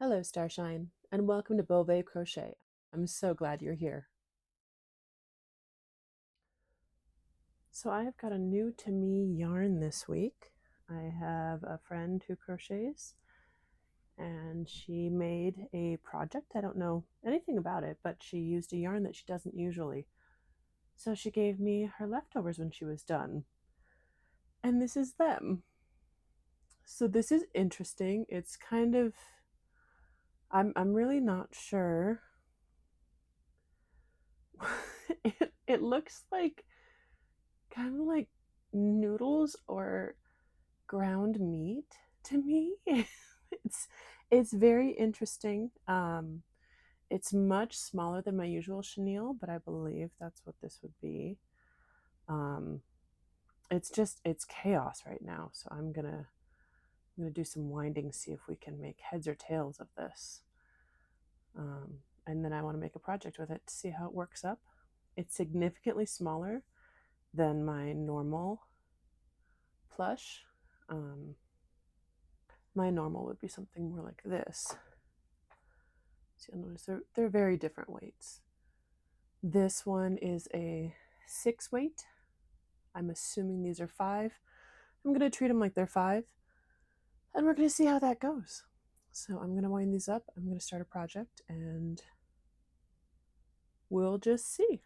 Hello, Starshine, and welcome to Beauvais Crochet. I'm so glad you're here. So I've got a new to me yarn this week. I have a friend who crochets, and she made a project. I don't know anything about it, but she used a yarn that she doesn't usually. So she gave me her leftovers when she was done. And this is them. So this is interesting. It's kind of I'm really not sure. it looks like kind of like noodles or ground meat to me. It's very interesting. It's much smaller than my usual chenille, but I believe that's what this would be. Um, it's chaos right now, so I'm gonna do some winding, see if we can make heads or tails of this. And then I want to make a project with it to see how it works up. It's significantly smaller than my normal plush. My normal would be something more like this. So you'll notice they're very different weights. This one is a 6 weight. I'm assuming these are 5. I'm going to treat them like they're 5, and we're going to see how that goes. So I'm going to wind these up. I'm going to start a project, and we'll just see.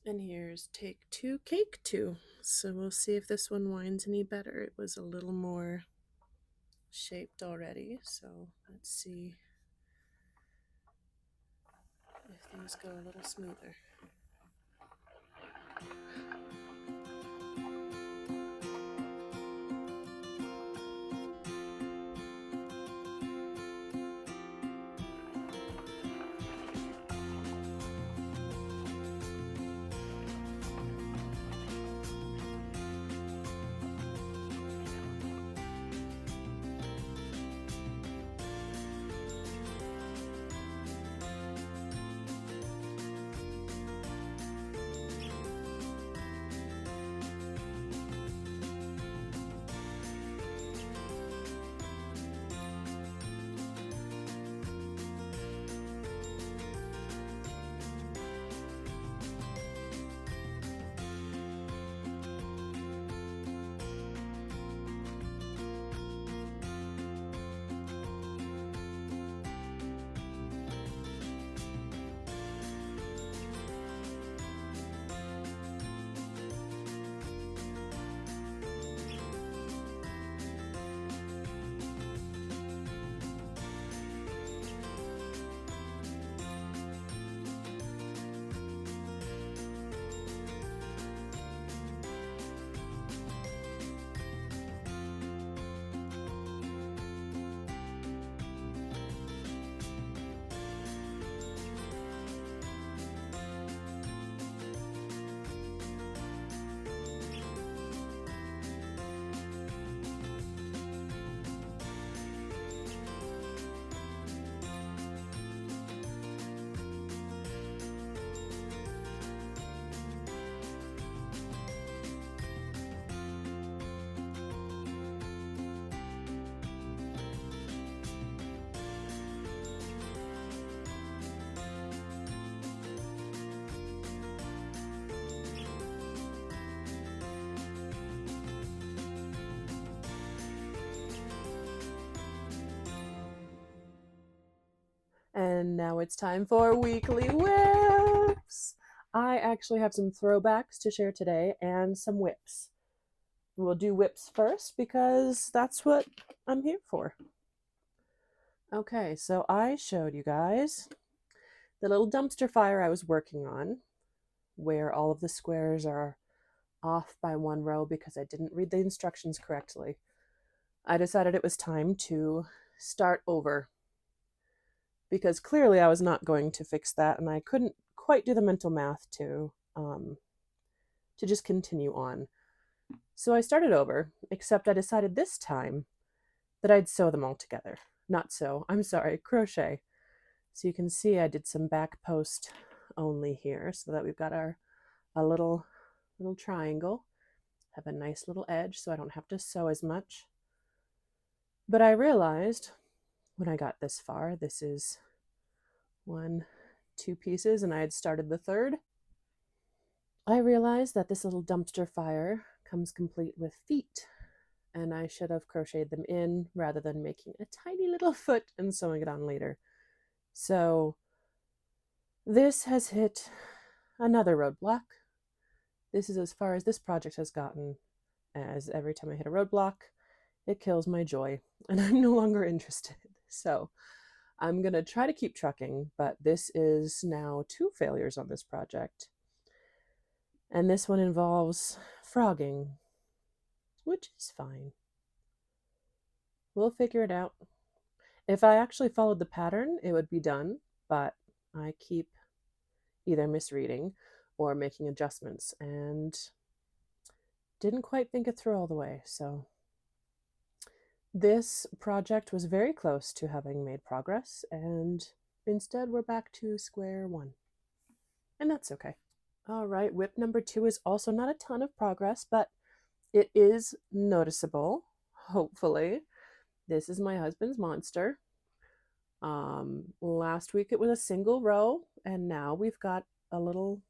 And here's take two, cake two. So we'll see if this one winds any better. It was a little more shaped already, so let's see if things go a little smoother. And now it's time for weekly whips. I actually have some throwbacks to share today and some whips. We'll do whips first because that's what I'm here for. Okay, so I showed you guys the little dumpster fire I was working on, where all of the squares are off by one row because I didn't read the instructions correctly. I decided it was time to start over because clearly I was not going to fix that, and I couldn't quite do the mental math to just continue on. So I started over, except I decided this time that I'd sew them all together. Not sew, I'm sorry, crochet. So you can see I did some back post only here so that we've got a little triangle. Have a nice little edge so I don't have to sew as much. But I realized when I got this far, this is 1, 2 pieces, and I had started the third. I realized that this little dumpster fire comes complete with feet, and I should have crocheted them in rather than making a tiny little foot and sewing it on later. So this has hit another roadblock. This is as far as this project has gotten, as every time I hit a roadblock, it kills my joy, and I'm no longer interested. So I'm going to try to keep trucking, but this is now 2 failures on this project. And this one involves frogging, which is fine. We'll figure it out. If I actually followed the pattern, it would be done, but I keep either misreading or making adjustments and didn't quite think it through all the way. So this project was very close to having made progress, and instead we're back to square one. And that's okay. All right, whip number 2 is also not a ton of progress, but it is noticeable, hopefully. This is my husband's monster. Last week it was a single row, and now we've got a little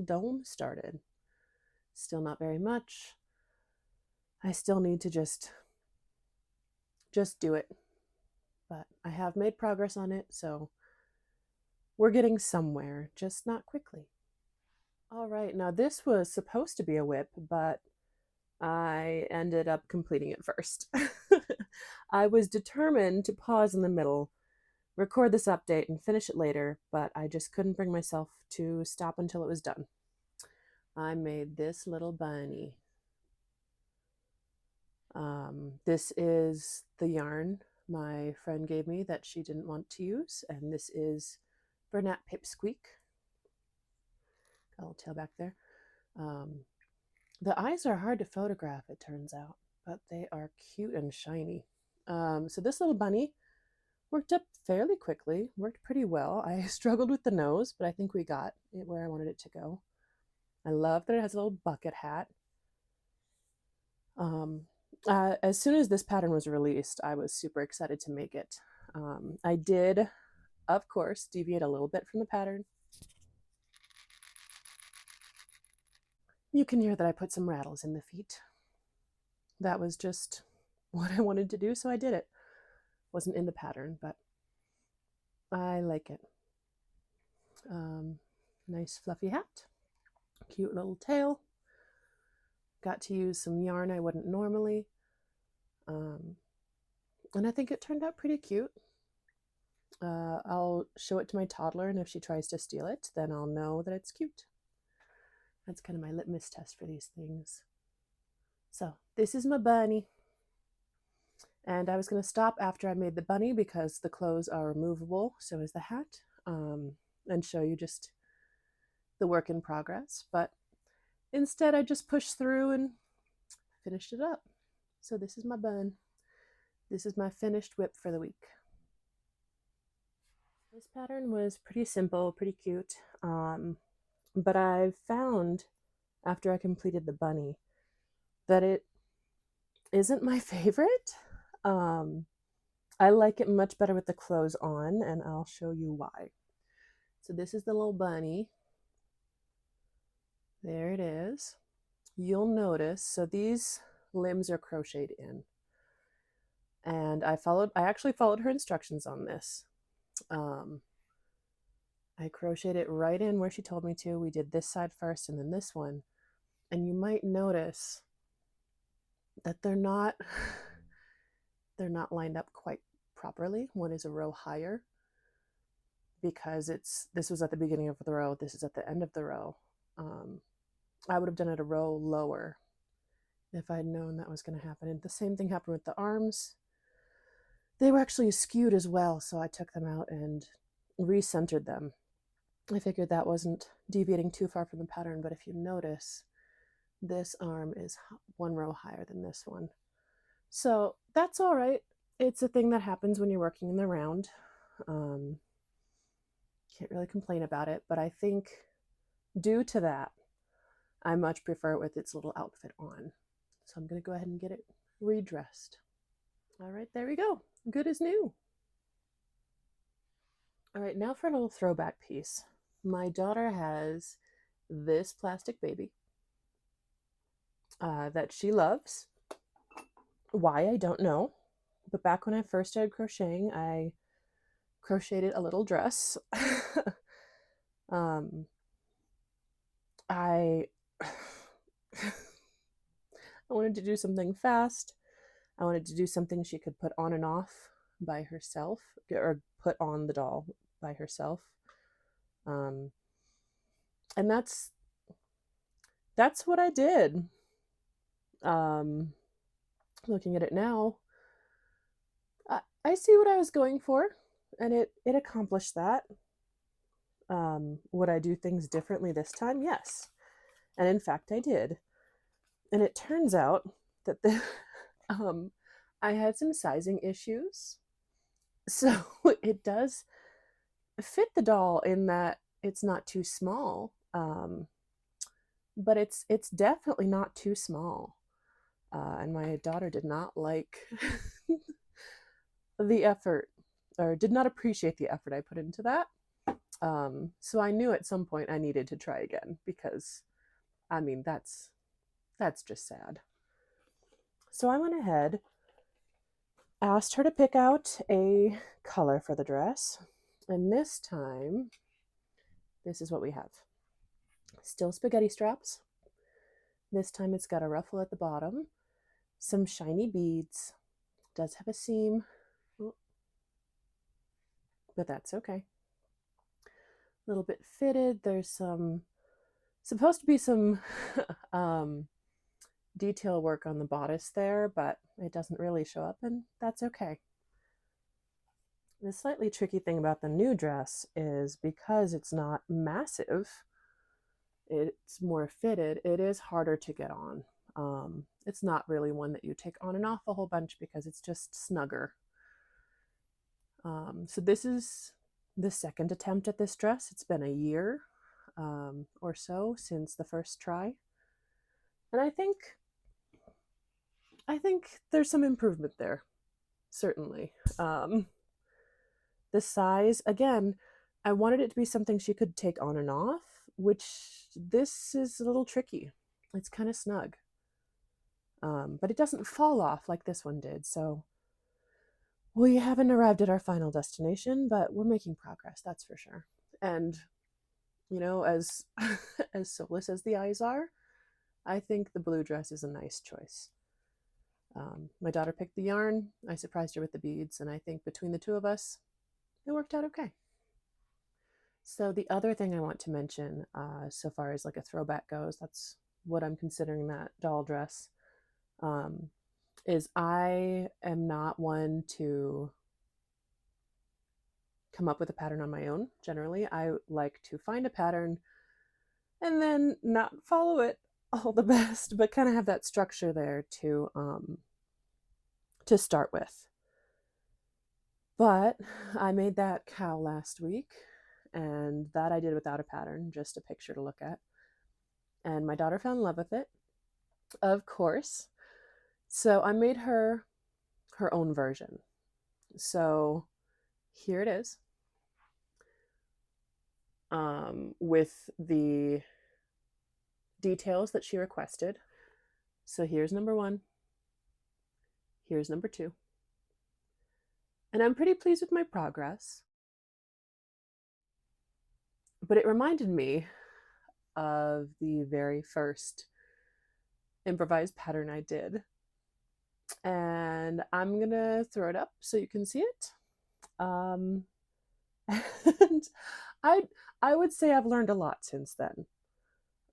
dome started. Still not very much. I still need to just do it. But I have made progress on it, so we're getting somewhere, just not quickly. All right, now this was supposed to be a whip, but I ended up completing it first. I was determined to pause in the middle, record this update, and finish it later, but I just couldn't bring myself to stop until it was done. I made this little bunny. This is the yarn my friend gave me that she didn't want to use, and this is Bernat Pipsqueak. Got a little tail back there. The eyes are hard to photograph, it turns out, but they are cute and shiny. So this little bunny worked up fairly quickly, worked pretty well. I struggled with the nose, but I think we got it where I wanted it to go. I love that it has a little bucket hat. As soon as this pattern was released, I was super excited to make it. I did, of course, deviate a little bit from the pattern. You can hear that I put some rattles in the feet. That was just what I wanted to do, so I did it. Wasn't in the pattern, but I like it. Nice fluffy hat, cute little tail. Got to use some yarn I wouldn't normally. And I think it turned out pretty cute. I'll show it to my toddler, and if she tries to steal it, then I'll know that it's cute. That's kind of my litmus test for these things. So this is my bunny. And I was going to stop after I made the bunny because the clothes are removable, so is the hat, and show you just the work in progress. But instead, I just pushed through and finished it up. So this is my bun. This is my finished whip for the week. This pattern was pretty simple, pretty cute, but I found after I completed the bunny that it isn't my favorite. I like it much better with the clothes on, and I'll show you why. So this is the little bunny. There it is. You'll notice, so these limbs are crocheted in. And I actually followed her instructions on this. I crocheted it right in where she told me to. We did this side first and then this one. And you might notice that they're not lined up quite properly. One is a row higher because this was at the beginning of the row, this is at the end of the row. I would have done it a row lower if I'd known that was going to happen. And the same thing happened with the arms. They were actually skewed as well, so I took them out and recentered them. I figured that wasn't deviating too far from the pattern, but if you notice, this arm is one row higher than this one. So that's all right. It's a thing that happens when you're working in the round. Can't really complain about it, but I think due to that, I much prefer it with its little outfit on. So I'm going to go ahead and get it redressed. All right, there we go. Good as new. All right, now for a little throwback piece. My daughter has this plastic baby that she loves. Why, I don't know. But back when I first started crocheting, I crocheted a little dress. I wanted to do something fast. I wanted to do something she could put on and off by herself, or put on the doll by herself. And that's what I did. Looking at it now, I see what I was going for, and it accomplished that. Would I do things differently this time? Yes. And in fact, I did. And it turns out that I had some sizing issues. So it does fit the doll in that it's not too small, but it's definitely not too small. And my daughter did not like the effort, or did not appreciate the effort I put into that. So I knew at some point I needed to try again, because I mean, that's just sad. So I went ahead, asked her to pick out a color for the dress, and this time, this is what we have. Still spaghetti straps. This time it's got a ruffle at the bottom, some shiny beads, does have a seam, but that's okay. A little bit fitted. There's supposed to be some detail work on the bodice there, but it doesn't really show up, and that's okay. The slightly tricky thing about the new dress is because it's not massive, it's more fitted, it is harder to get on. It's not really one that you take on and off a whole bunch because it's just snugger. So this is the second attempt at this dress. It's been a year or so since the first try. And I think there's some improvement there, certainly. The size, again, I wanted it to be something she could take on and off, which this is a little tricky. It's kind of snug. But it doesn't fall off like this one did, so we haven't arrived at our final destination, but we're making progress, that's for sure. And, you know, as as soulless as the eyes are, I think the blue dress is a nice choice. My daughter picked the yarn, I surprised her with the beads, and I think between the two of us, it worked out okay. So the other thing I want to mention, so far as like a throwback goes, that's what I'm considering that doll dress, is I am not one to come up with a pattern on my own. Generally, I like to find a pattern and then not follow it all the best, but kind of have that structure there to start with. But I made that cow last week, and that I did without a pattern, just a picture to look at. And my daughter fell in love with it, of course. So I made her own version. So here it is, with the details that she requested. So here's number 1. Here's number 2. And I'm pretty pleased with my progress. But it reminded me of the very first improvised pattern I did. And I'm gonna throw it up so you can see it. And I would say I've learned a lot since then.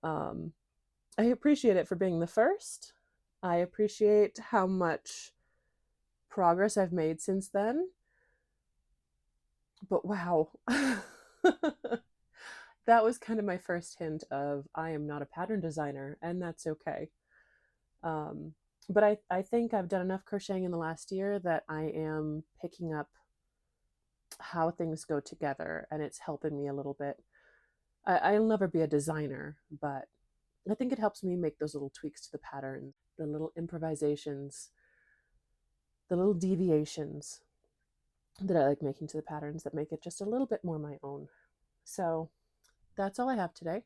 I appreciate it for being the first. I appreciate how much progress I've made since then. But wow. That was kind of my first hint of I am not a pattern designer, and that's okay. But I think I've done enough crocheting in the last year that I am picking up how things go together, and it's helping me a little bit. I'll never be a designer, but I think it helps me make those little tweaks to the pattern, the little improvisations, the little deviations that I like making to the patterns that make it just a little bit more my own. So that's all I have today.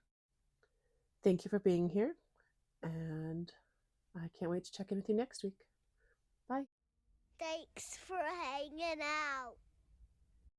Thank you for being here, and I can't wait to check in with you next week. Bye. Thanks for hanging out.